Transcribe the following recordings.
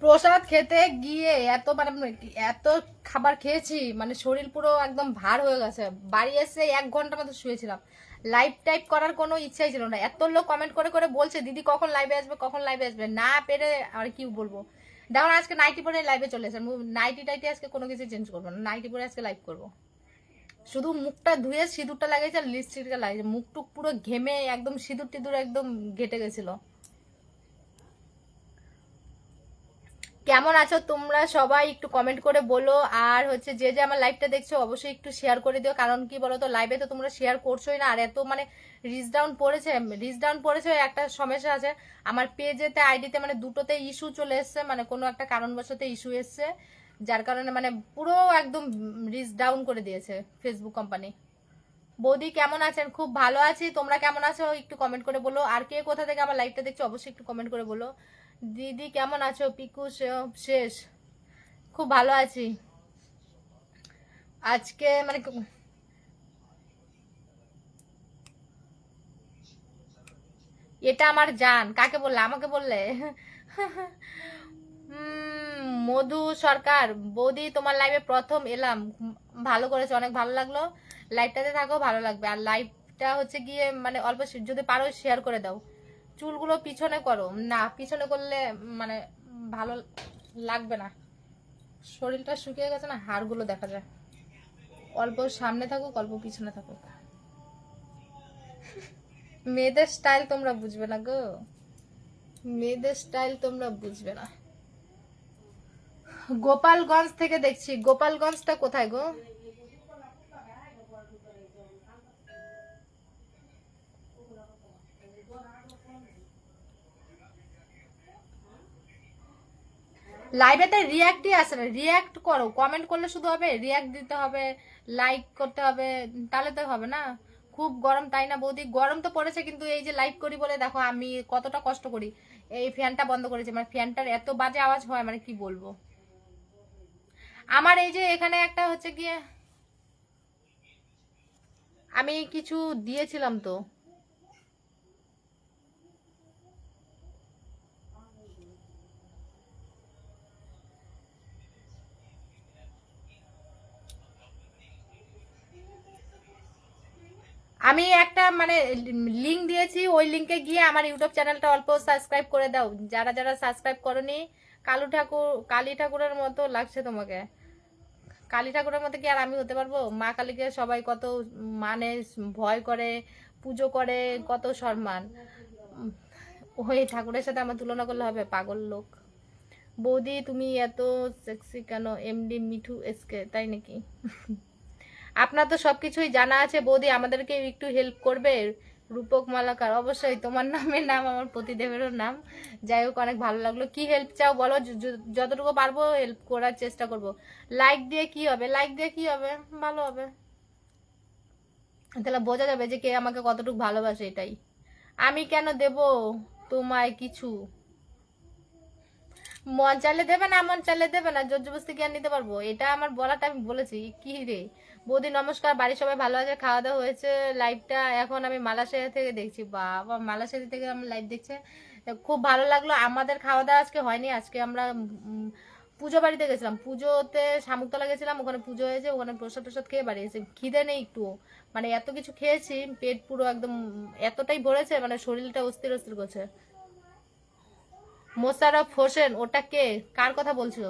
প্রসাদ খেতে গিয়ে এত মানে এত খাবার খেয়েছি, মানে শরীর পুরো একদম ভার হয়ে গেছে। বাড়ি এসে 1 ঘন্টা মতো শুয়েছিলাম। লাইভ টাইপ করার কোনো ইচ্ছাই ছিল না। এত লোক কমেন্ট করে করে বলছে দিদি কখন লাইভে আসবে, কখন লাইভে আসবে, না পেরে আর কি বলবো। দেখুন আজকে নাইটি পরে লাইভে চলে এসেছে। নাইটি টাইটি আজকে কোনো কিছু চেঞ্জ করবো না, নাইটি পরে আজকে লাইভ করবো। শুধু মুখটা ধুয়ে সিঁদুরটা লাগিয়েছে আর লিপস্টিকটা লাগিয়েছে, মুখটুক পুরো ঘেমে একদম সিঁদুর টিঁদুর একদম ঘেটে গেছিল। কেমন আছো তোমরা সবাই একটু কমেন্ট করে বলো। আর হচ্ছে যে যে আমার লাইভটা দেখছো অবশ্যই একটু শেয়ার করে দিও, কারণ কি বলো তো, লাইভে তো তোমরা শেয়ার করছোই না। আর এত মানে রিচ ডাউন পড়েছে, একটা সমস্যা আছে আমার পেজেতে আইডিতে, মানে দুটোতে ইস্যু চলে এসছে, মানে কোনো একটা কারণবশত ইস্যু এসছে, যার কারণে মানে পুরো একদম রিচ ডাউন করে দিয়েছে ফেসবুক কোম্পানি। বৌদি কেমন আছেন? খুব ভালো আছি, তোমরা কেমন আছো একটু কমেন্ট করে বলো। আর কে কোথা থেকে আমার লাইভটা দেখছো অবশ্যই একটু কমেন্ট করে বলো। দিদি কেমন আছো? পিকু শেষ। খুব ভালো আছি আজকে মানে এটা আমার জান, কাকে বললে? আমাকে বললে? মধু সরকার। বৌদি তোমার লাইভে প্রথম এলাম, ভালো করেছে, অনেক ভালো লাগলো। লাইভটাতে থাকো, ভালো লাগবে। আর লাইভটা হচ্ছে গিয়ে মানে অল্প যদি পারো শেয়ার করে দাও। চুলগুলো পিছনে করো না, পিছনে করলে মানে ভালো লাগবে না, শরীরটা শুকিয়ে গেছে না, হাড়গুলো দেখা যায়। অল্প সামনে থাকুক, অল্প পিছনে থাকুক। মেয়েদের স্টাইল তোমরা বুঝবে না গো, মেয়েদের স্টাইল তোমরা বুঝবে না। গোপালগঞ্জ থেকে দেখছি। গোপালগঞ্জটা কোথায় গো? লাইভেতে রিয়াক্টই আসে না, রিয়াক্ট করো, কমেন্ট করলে শুধু হবে? রিয়াক্ট দিতে হবে, লাইক করতে হবে, তাহলে তো হবে না। খুব গরম তাই না বৌদি? গরম তো পড়েছে, কিন্তু এই যে লাইভ করি বলে দেখো আমি কতটা কষ্ট করি। এই ফ্যানটা বন্ধ করেছি, মানে ফ্যানটার এত বাজে আওয়াজ হয়, মানে কি বলবো। আমার এই যে এখানে একটা হচ্ছে গিয়ে আমি কিছু দিয়েছিলাম তো। আমি একটা মানে লিংক দিয়েছি, ওই লিংকে গিয়ে আমার ইউটিউব চ্যানেলটা অল্প সাবস্ক্রাইব করে দাও, যারা যারা সাবস্ক্রাইব করনি। কালী ঠাকুরের মতো লাগছে তোমাকে। কালী ঠাকুরের মতো কি আর আমি হতে পারবো? মা কালীকে সবাই কত মানে, ভয় করে, পুজো করে, কত সম্মান। ওই ঠাকুরের সাথে আমার তুলনা করলে হবে? পাগল লোক। বৌদি তুমি এত সেক্সি কেন? এমডি মিঠু এসকে, তাই নাকি? আপনার তো সবকিছুই জানা আছে বৌদি, আমাদেরকে একটু হেল্প করবে। রূপক মালাকার, অবশ্যই তোমার নামের নাম আমার পতিদেবেরও নাম। যাই হোক, অনেক ভালো লাগলো। কি হেল্প চাও বলো, যতটুকু পারবো হেল্প করার চেষ্টা করব। লাইক দিয়ে কি হবে? লাইক দিয়ে কি হবে? ভালো হবে, তাহলে বোঝা যাবে যে কে আমাকে কতটুকু ভালোবাসে, এটাই। আমি কেন দেব তোমায় কিছু? মন চাইলে দেবে না, মন চাইলে দেবে না, জোর জবরদস্তি কি আর নিতে পারবো? এটা আমার বলাটা আমি বলেছি কি রে। বৌদি নমস্কার, বাড়ির সবাই ভালো আছে? খাওয়া দাওয়া হয়েছে? লাইভটা এখন আমি মালয়েশিয়া থেকে দেখছি। বাবা, মালয়েশিয়া থেকে আমি লাইভ দেখছে, খুব ভালো লাগলো। আমাদের খাওয়া দাওয়া আজকে হয়নি, আজকে আমরা পুজো বাড়িতে গেছিলাম, পুজোতে শামুকতলা গেছিলাম, ওখানে পুজো হয়েছে, ওখানে প্রসাদ টসাদ খেয়ে বাড়ি এসেছি। খিদে নেই একটু, মানে এত কিছু খেয়েছি, পেট পুরো একদম এতটাই ভরেছে, মানে শরীরটা অস্থির অস্থির করছে। মোশাররফ হোসেন, ওটা কে? কার কথা বলছো?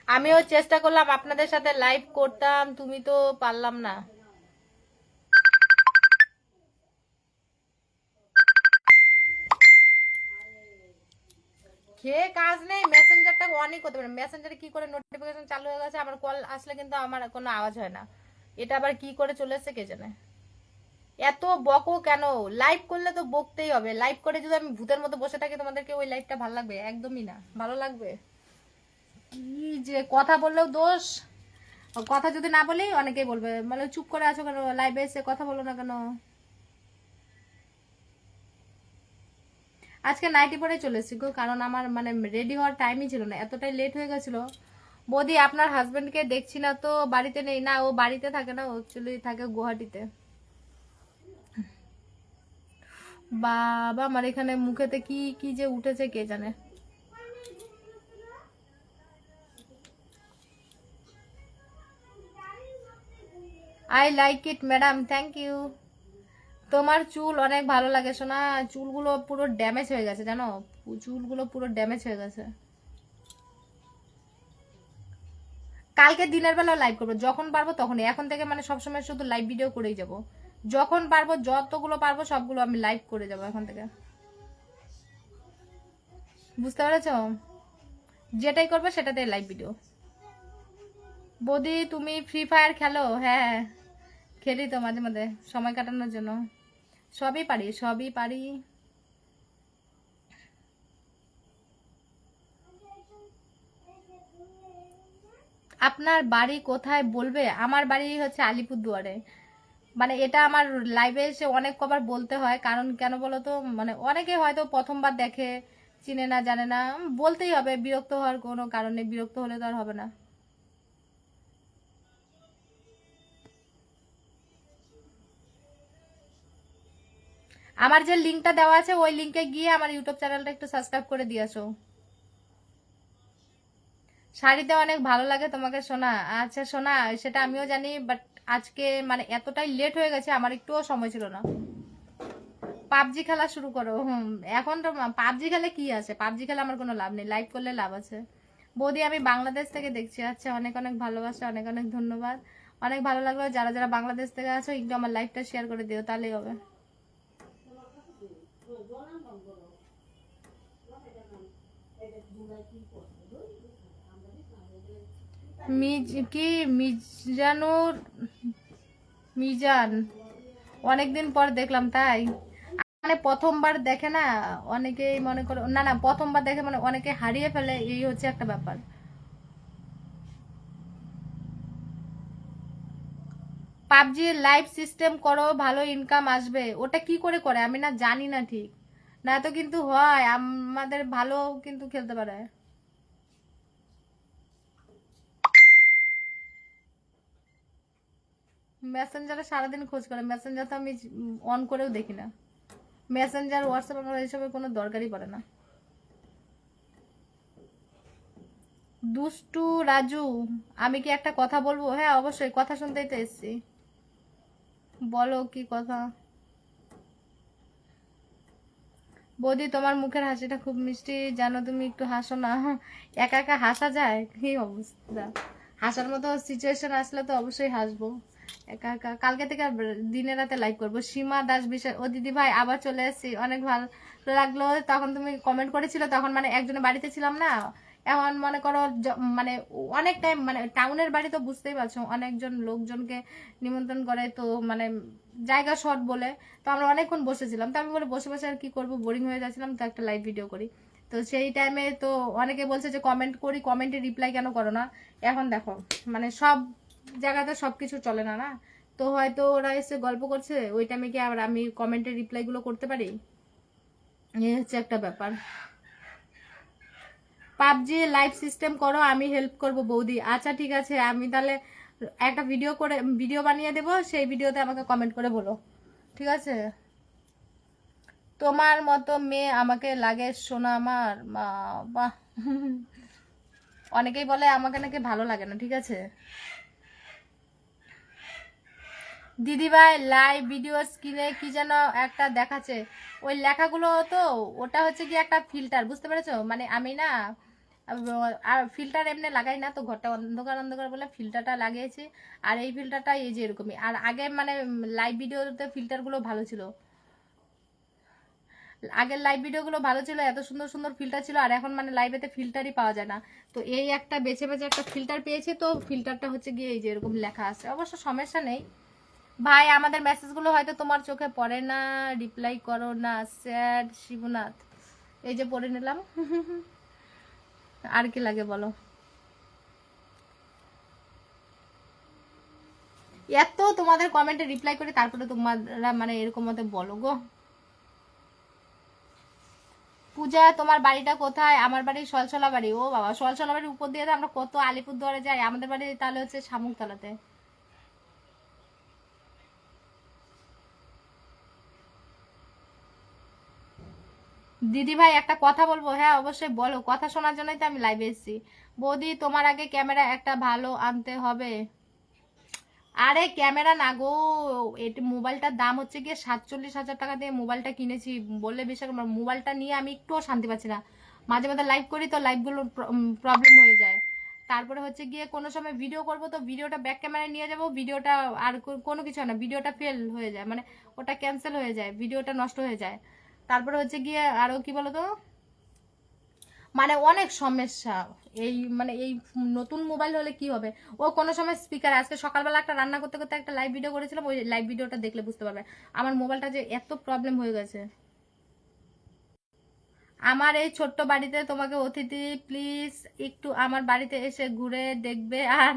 আমিও চেষ্টা করলাম আপনাদের সাথে লাইভ করতাম, তুমি তো পারলাম না। খেয়ে কাজ নেই, মেসেঞ্জারটা অনই করতে পারে। মেসেঞ্জারে কি করে নোটিফিকেশন চালু হয়ে গেছে, আমার কল আসলে কিন্তু আমার কোনো আওয়াজ হয় না। এটা আবার কি করে চলে এসেছে কে জানে। এত বকো কেন? লাইভ করলে তো বকতেই হবে। লাইভ করে যদি আমি ভূতের মতো বসে থাকি, তোমাদেরকে ওই লাইভটা ভালো লাগবে? একদমই না, ভালো লাগবে। কি যে কথা বললেও দোষ, কথা যদি না বলি অনেকেই বলবে মানে চুপ করে আছো কেন, লাইভে এসে কথা বলো না কেন। আজকে নাইটি পরে চলে এসেছি গো, কারণ আমার মানে রেডি হওয়ার টাইমই ছিল না, এতটাই লেট হয়ে গেছিল। বৌদি আপনার হাজবেন্ডকে দেখছি না তো, বাড়িতে নেই না, ও বাড়িতে থাকে না, ও অ্যাকচুয়ালি থাকে গুয়াহাটিতে। বাবা আমার এখানে মুখেতে কি কি যে উঠেছে কে জানে। I like it madam, thank you. তোমার চুল অনেক ভালো লাগে সোনা, চুলগুলো পুরো ড্যামেজ হয়ে গেছে জানো, চুলগুলো পুরো ড্যামেজ হয়ে গেছে। কালকে দিনের বেলা লাইভ করবো যখন পারবো তখনই, এখন থেকে মানে সবসময় শুধু লাইভ ভিডিও করেই যাব, যখন পারবো যতগুলো পারবো সবগুলো আমি লাইভ করে যাব এখন থেকে, বুঝতে পেরেছো? যেটাই করবো সেটাতেই লাইভ ভিডিও। বৌদি তুমি ফ্রি ফায়ার খেলো? হ্যাঁ খেলি তো মাঝে মাঝে সময় কাটানোর জন্য, সবই পারি সবই পারি। আপনার বাড়ি কোথায় বলবে? আমার বাড়ি হচ্ছে আলিপুরদুয়ারে। মানে এটা আমার লাইভে এসে অনেক কবার বলতে হয়, কারণ কেন বলো তো, মানে অনেকে হয়তো প্রথমবার দেখে, চিনে না জানে না, বলতেই হবে, বিরক্ত হওয়ার কোনো কারণে, বিরক্ত হলে তো আর হবে না। আমার যে লিঙ্কটা দেওয়া আছে ওই লিঙ্কে গিয়ে আমার ইউটিউব চ্যানেলটা একটু সাবস্ক্রাইব করে দিয়ে আসো। শাড়িতে অনেক ভালো লাগে তোমাকে সোনা। আচ্ছা সোনা, সেটা আমিও জানি, বাট আজকে মানে এতটাই লেট হয়ে গেছে, আমার একটুও সময় ছিল না। পাবজি খেলা শুরু করো। এখন তো পাবজি খেলে কি আছে, পাবজি খেলে আমার কোনো লাভ নেই, লাইভ করলে লাভ আছে। বৌদি আমি বাংলাদেশ থেকে দেখছি। আচ্ছা অনেক অনেক ভালোবাসা, অনেক অনেক ধন্যবাদ, অনেক ভালো লাগলো। যারা যারা বাংলাদেশ থেকে আছো একটু আমার লাইভটা শেয়ার করে দিও, তাহলেই হবে। কি মিজানুর, মিজান, অনেকদিন পর দেখলাম তাই, মানে প্রথমবার দেখে না অনেকেই মনে করে, না না প্রথমবার দেখে মানে অনেকে হারিয়ে ফেলে, এই হচ্ছে একটা ব্যাপার। পাবজি লাইভ সিস্টেম করো, ভালো ইনকাম আসবে। ওটা কি করে করে আমি না জানি না ঠিক, না তো কিন্তু হয় আমাদের ভালো কিন্তু খেলতে পারে। মেসেঞ্জারে সারাদিন খোঁজ করে, মেসেঞ্জার তো আমি অন করেও দেখি না, মেসেঞ্জার হোয়াটসঅ্যাপ আমার এইসবের কোনো দরকারই পড়ে না। দুষ্টু রাজু, আমি কি একটা কথা বলবো? হ্যাঁ অবশ্যই, কথা শুনতেই তো এসছি, বলো কি কথা। বৌদি তোমার মুখের হাসিটা খুব মিষ্টি জানো, তুমি একটু হাসো না। একা একা হাসা যায়? কি অবস্থা, হাসার মতো সিচুয়েশন আসলে তো অবশ্যই হাসবো। একা একা কালকে থেকে দিনে রাতে লাইভ করবো। সীমা দাস বিশ্বাস, ও দিদি ভাই আবার চলে এসেছি, অনেক ভালো লাগলো। তখন তুমি কমেন্ট করেছিল, তখন মানে একজনের বাড়িতে ছিলাম না, এখন মনে করো মানে অনেক টাইম, মানে টাউনের বাড়ি তো বুঝতেই পারছো, অনেকজন লোকজনকে নিমন্ত্রণ করে, তো মানে জায়গা শর্ট বলে, তো আমরা অনেকক্ষণ বসেছিলাম, তো আমি বলে বসে বসে আর কি করবো, বোরিং হয়ে যাচ্ছিলাম, তো একটা লাইভ ভিডিও করি। তো সেই টাইমে তো অনেকে বলছে যে কমেন্ট করি, কমেন্টে রিপ্লাই কেন করো না। এখন দেখো মানে সব জায়গাতে সব কিছু চলে না, না তো হয়তো ওরা এসে গল্প করছে, ওই টাইমে কি আবার আমি কমেন্টের রিপ্লাইগুলো করতে পারি? এই হচ্ছে একটা ব্যাপার। পাবজি লাইভ সিস্টেম করো, আমি হেল্প করব বৌদি। আচ্ছা ঠিক আছে, আমি তাহলে একটা ভিডিও করে ভিডিও বানিয়ে দেবো, সেই ভিডিওতে আমাকে কমেন্ট করে বলো, ঠিক আছে? তোমার মতো মেয়ে আমাকে লাগে সোনা আমার, বাহ। অনেকেই বলে আমাকে নাকি ভালো লাগে না, ঠিক আছে? দিদিভাই লাইভ ভিডিও স্ক্রিনে কি যেন একটা দেখাচ্ছে, ওই লেখাগুলো তো, ওটা হচ্ছে কি একটা ফিল্টার, বুঝতে পেরেছো? মানে আমি না আর ফিল্টার এমনি লাগাই না, তো ঘরটা অন্ধকার অন্ধকার বলে ফিল্টারটা লাগিয়েছি। আর এই ফিল্টারটা এই যে এরকমই, আর আগে মানে লাইভ ভিডিওতে ফিল্টারগুলো ভালো ছিল, আগের লাইভ ভিডিওগুলো ভালো ছিল, এত সুন্দর সুন্দর ফিল্টার ছিল, আর এখন মানে লাইভেতে ফিল্টারই পাওয়া যায় না। তো এই একটা বেছে বেছে একটা ফিল্টার পেয়েছি, তো ফিল্টারটা হচ্ছে গিয়ে এই যে এরকম লেখা আছে, অবশ্য সমস্যা নেই। ভাই আমাদের মেসেজগুলো হয়তো তোমার চোখে পড়ে না, রিপ্লাই করো না, স্যাড শিবনাথ, এই যে পড়ে নিলাম। আর কি লাগে বলো? এত তোমাদের কমেন্টে রিপ্লাই করে, তারপরে তোমরা মানে এরকম মতে বলো গো। পূজা তোমার বাড়িটা কোথায়? আমার বাড়ি সলসলা বাড়ি। ও বাবা, সলসলা বাড়ির উপর দিয়ে তো আমরা কত আলিপুরদুয়ারে যাই। আমাদের বাড়ি তাহলে হচ্ছে শামুকতলাতে। দিদি ভাই একটা কথা বলবো? হ্যাঁ অবশ্যই বলো, কথা শোনার জন্যই তো আমি লাইভে এসেছি। বৌদি তোমার আগে ক্যামেরা একটা ভালো আনতে হবে। আরে ক্যামেরা না গো, এটা মোবাইলটার দাম হচ্ছে গিয়ে 47,000 টাকা দিয়ে মোবাইলটা কিনেছি। বললে বিশ্বাস করো, মোবাইলটা নিয়ে আমি একটুও শান্তি পাচ্ছি না। মাঝে মাঝে লাইভ করি তো লাইভগুলো প্রবলেম হয়ে যায়। তারপরে হচ্ছে গিয়ে কোনো সময় ভিডিও করব তো ভিডিওটা ব্যাক ক্যামেরায় নিয়ে যাব, ভিডিওটা আর কোনো কিছু হয় না, ভিডিওটা ফেল হয়ে যায়, মানে ওটা ক্যান্সেল হয়ে যায়, ভিডিওটা নষ্ট হয়ে যায়। তারপরে হচ্ছে গিয়ে আরো কি বলতো, মানে অনেক সমস্যা। এই মানে এই নতুন মোবাইল হলে কি হবে, ও কোনো সময় স্পিকার, আজকে সকালবেলা একটা রান্না করতে করতে একটা লাইভ ভিডিও করেছিলাম, ওই লাইভ ভিডিওটা দেখলে বুঝতে পারবে আমার মোবাইলটা যে এত প্রবলেম হয়ে গেছে। আমার এই ছোট্ট বাড়িতে তোমাকে অতিথি, প্লিজ একটু আমার বাড়িতে এসে ঘুরে দেখবে আর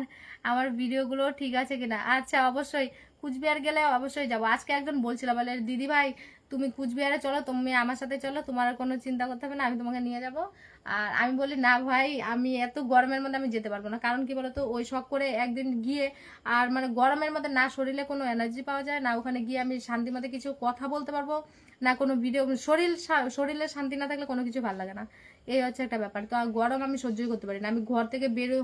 আমার ভিডিওগুলো ঠিক আছে কিনা। আচ্ছা অবশ্যই, কুচবিহার গেলে অবশ্যই যাব। আজকে একজন বলছিল, বলে দিদি ভাই তুমি কুচবিহারে চলো, তুমি আমার সাথে চলো, তোমার আর কোনো চিন্তা করতে হবে না, আমি তোমাকে নিয়ে যাব। আর আমি বলি না ভাই, আমি এত গরমের মধ্যে আমি যেতে পারবো না। কারণ কি বলতো, ওই শখ করে একদিন গিয়ে আর মানে গরমের মধ্যে না শরীরে কোনো এনার্জি পাওয়া যায় না, ওখানে গিয়ে আমি শান্তি মতো কিছু কথা বলতে পারবো না, কোনো ভিডিও, শরীরে শান্তি না থাকলে কোনো কিছু ভালো লাগে না। এই হচ্ছে একটা ব্যাপার। তো আর গরম আমি সহ্যই করতে পারি না, আমি ঘর থেকে বেরো,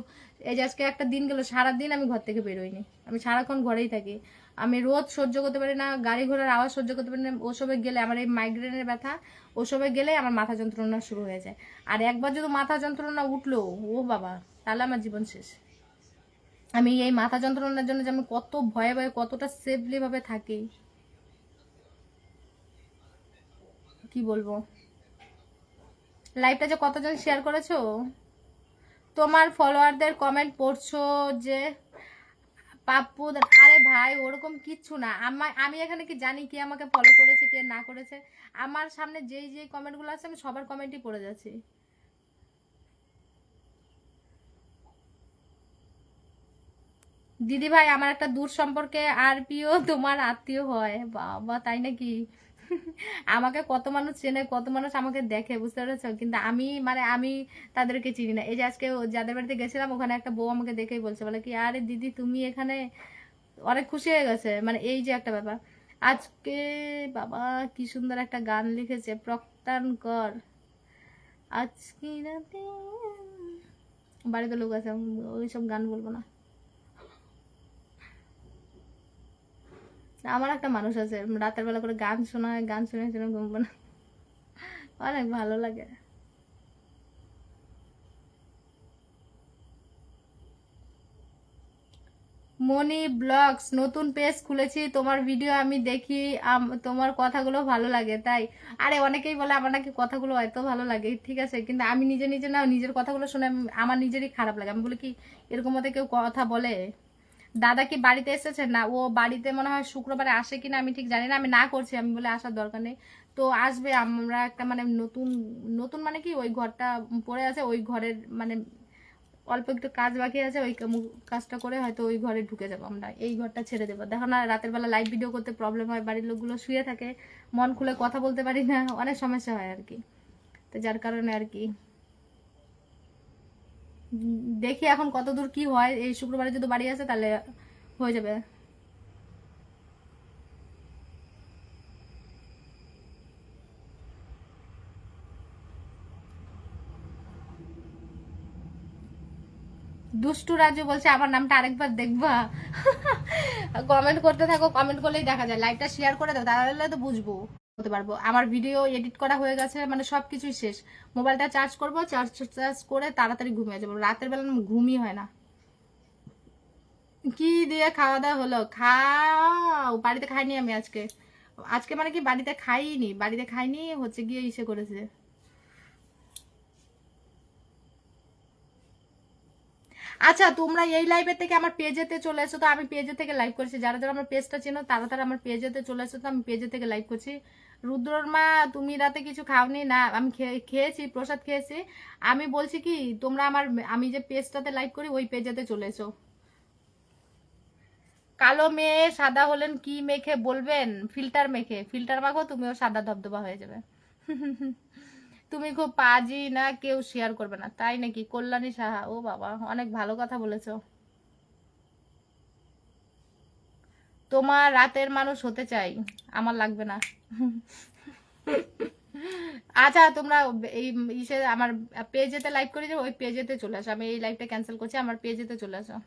এই যে আজকে একটা দিন গেল সারাদিন আমি ঘর থেকে বেরোইনি, আমি সারাক্ষণ ঘরেই থাকি। আমি রোদ সহ্য করতে পারি না, গাড়ি ঘোড়ার আওয়াজ সহ্য করতে পারি না, ওসবে গেলে আমার এই মাইগ্রেনের ব্যথা, ওসবে গেলে আমার মাথা যন্ত্রণা শুরু হয়ে যায়। আর একবার যদি মাথা যন্ত্রণা উঠলো, ও বাবা, তাহলে আমার জীবন শেষ। আমি এই মাথা যন্ত্রণার জন্য যে আমি কত ভয়ে ভয়ে কতটা সেফলি ভাবে থাকি, কি বলবো। লাইভটা যে কতজন শেয়ার করেছো, তোমার ফলোয়ারদের কমেন্ট পড়ছো যে পাপ্পু আরে ভাই ওরকম কিচ্ছু না। আমি এখানে কি জানি কে আমাকে ফলো করেছে কে না করেছে? আমার সামনে যেই যেই কমেন্টগুলো আছে আমি সবার কমেন্টই পড়ে যাচ্ছি। দিদি ভাই আমার একটা দূর সম্পর্কে আরপিও তোমার আত্মীয় হয়। বাবা তাই নাকি? আমাকে কত মানুষ চেনে, কত মানুষ আমাকে দেখে, বুঝতে পেরেছো? কিন্তু আমি মানে আমি তাদেরকে চিনি না। এই যে আজকে যাদের বাড়িতে গেছিলাম ওখানে একটা বউ আমাকে দেখেই বলছে, বলে কি আরে দিদি তুমি এখানে, অনেক খুশি হয়ে গেছে। মানে এই যে একটা ব্যাপার। আজকে বাবা কি সুন্দর একটা গান লিখেছে প্রক্তান কর, আজকে রাতে, বাড়িতে লোক আছে, ওইসব গান বলবো না। আমার একটা মানুষ আছে রাতের বেলা করে গান শোনায়, গান শুনে শুনে ঘুমবো না, অনেক ভালো লাগে। মনি ব্লগস নতুন পেজ খুলেছি, তোমার ভিডিও আমি দেখি, তোমার কথাগুলো ভালো লাগে তাই। আরে অনেকেই বলে আমার নাকি কথাগুলো এত ভালো লাগে, ঠিক আছে, কিন্তু আমি নিজে নিজে না নিজের কথাগুলো শুনে আমার নিজেরই খারাপ লাগে। আমি বলি কি এরকম মতো কেউ কথা বলে? দাদা কি বাড়িতে এসেছে? না, ও বাড়িতে মনে হয় শুক্রবারে আসে কিনা আমি ঠিক জানি না, আমি না করছি, আমি বলে আসার দরকার নেই। তো আসবে, আমরা একটা মানে নতুন, নতুন মানে কি ওই ঘরটা পড়ে আছে, ওই ঘরের মানে অল্প একটু কাজ বাকি আছে, ওই কাজটা করে হয়তো ওই ঘরে ঢুকে যাবো, আমরা এই ঘরটা ছেড়ে দেবো। দেখো না রাতের বেলা লাইভ ভিডিও করতে প্রবলেম হয়, বাড়ির লোকগুলো শুয়ে থাকে, মন খুলে কথা বলতে পারি না, অনেক সমস্যা হয় আর কি। তো যার কারণে আর কি দেখি এখন কত দূর কি হয়। এই শুক্রবারে যদি বাড়ি আসে তাহলে হয়ে যাবে। দুষ্টু রাজু বলছে আমার নামটা আরেকবার দেখবা? কমেন্ট করতে থাকো, কমেন্ট করলেই দেখা যায়। লাইভটা শেয়ার করে দাও, তাহলে তো বুঝবো, বলতে পারবো। আমার ভিডিও এডিট করা হয়ে গেছে, মানে সবকিছুই শেষ। মোবাইলটা চার্জ করবো, চার্জ চার্জ করে তাড়াতাড়ি ঘুমিয়ে যাবো। রাতের বেলা ঘুমই হয় না। কি দিয়ে খাওয়া দাওয়া হলো? বাড়িতে খাইনি আমি আজকে। আজকে মানে কি বাড়িতে খাইনি, বাড়িতে খাইনি, হচ্ছে গিয়ে ইসে করেছে। আচ্ছা তোমরা এই লাইভের থেকে আমার পেজেতে চলে এসো তো, আমি পেজে থেকে লাইভ করছি। যারা যারা আমার পেজটা চেনো তারা তারা আমার পেজেতে চলে এসো তো, আমি পেজে থেকে লাইভ করছি। রুদ্রর মা তুমি রাতে কিছু খাওনি? না আমি খেয়েছি, প্রসাদ খেয়েছি। আমি বলছি কি তোমরা আমার, আমি যে পেজটাতে লাইভ করি ওই পেজেতে চলে এসো। কালো মেয়ে সাদা হলেন কি মেখে বলবেন? ফিল্টার মেখে, ফিল্টার মাখো তুমিও সাদা ধবধবা হয়ে যাবে। তুমি খুব পাজি না, কেউ শেয়ার করবে না, তাই নাকি? কল্যাণী সাহা, ও বাবা, অনেক ভালো কথা বলেছো। তোমার রাতের মানুষ হতে চাই, আমার লাগবে না। আচ্ছা তোমরা এই ইসে আমার পেজেতে লাইভ করে যাও, ওই পেজেতে চলে আসো, আমি এই লাইভটা ক্যান্সেল করছি, আমার পেজেতে চলে আসো।